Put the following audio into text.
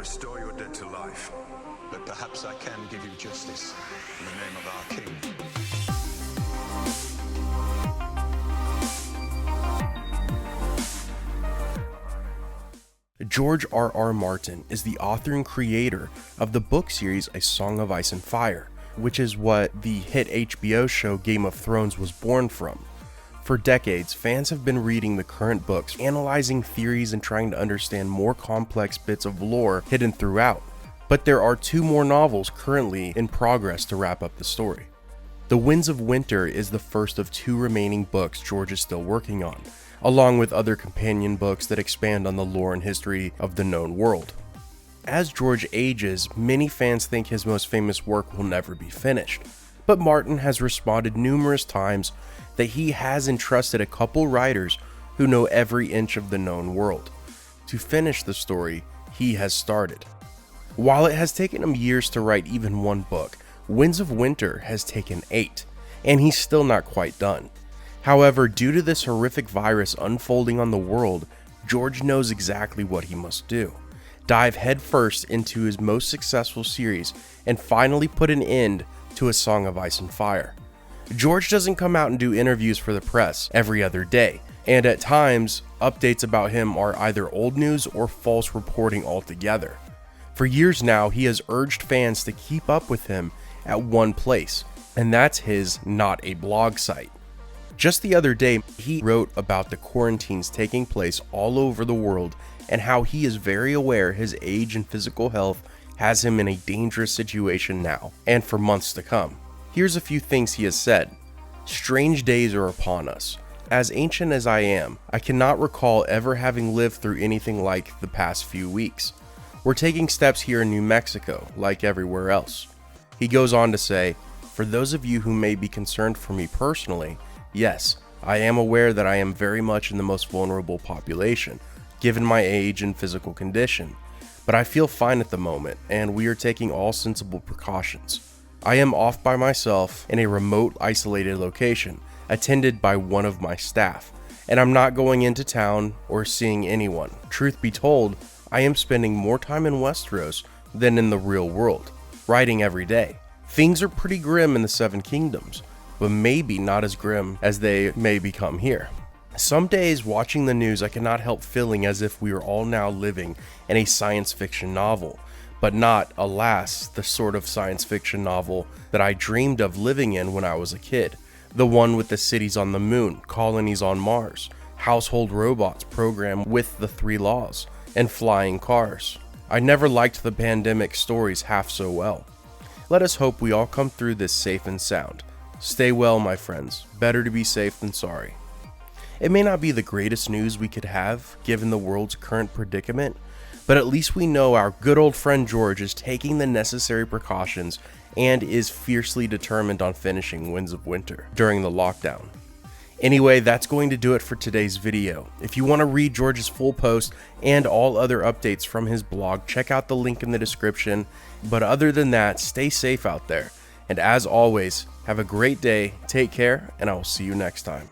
restore your dead to life, but perhaps I can give you justice in the name of our king. George R.R. Martin is the author and creator of the book series A Song of Ice and Fire, which is what the hit HBO show Game of Thrones was born from. For decades, fans have been reading the current books, analyzing theories and trying to understand more complex bits of lore hidden throughout. But there are 2 more novels currently in progress to wrap up the story. The Winds of Winter is the first of 2 remaining books George is still working on, along with other companion books that expand on the lore and history of the known world. As George ages, many fans think his most famous work will never be finished, but Martin has responded numerous times that he has entrusted a couple writers who know every inch of the known world to finish the story he has started. While it has taken him years to write even one book, Winds of Winter has taken 8, and he's still not quite done. However, due to this horrific virus unfolding on the world, George knows exactly what he must do. Dive headfirst into his most successful series and finally put an end to A Song of Ice and Fire. George doesn't come out and do interviews for the press every other day, and at times, updates about him are either old news or false reporting altogether. For years now, he has urged fans to keep up with him at one place, and that's his Not a Blog site. Just the other day, he wrote about the quarantines taking place all over the world and how he is very aware his age and physical health has him in a dangerous situation now and for months to come. Here's a few things he has said. Strange days are upon us. As ancient as I am, I cannot recall ever having lived through anything like the past few weeks. We're taking steps here in New Mexico, like everywhere else. He goes on to say, for those of you who may be concerned for me personally, yes, I am aware that I am very much in the most vulnerable population, given my age and physical condition, but I feel fine at the moment, and we are taking all sensible precautions. I am off by myself in a remote, isolated location, attended by one of my staff, and I'm not going into town or seeing anyone. Truth be told, I am spending more time in Westeros than in the real world, writing every day. Things are pretty grim in the Seven Kingdoms, but maybe not as grim as they may become here. Some days watching the news, I cannot help feeling as if we are all now living in a science fiction novel, but not, alas, the sort of science fiction novel that I dreamed of living in when I was a kid. The one with the cities on the moon, colonies on Mars, household robots programmed with the 3 laws, and flying cars. I never liked the pandemic stories half so well. Let us hope we all come through this safe and sound. Stay well, my friends. Better to be safe than sorry. It may not be the greatest news we could have, given the world's current predicament, but at least we know our good old friend George is taking the necessary precautions and is fiercely determined on finishing Winds of Winter during the lockdown. Anyway, that's going to do it for today's video. If you want to read George's full post and all other updates from his blog, check out the link in the description. But other than that, stay safe out there. And as always, have a great day, take care, and I will see you next time.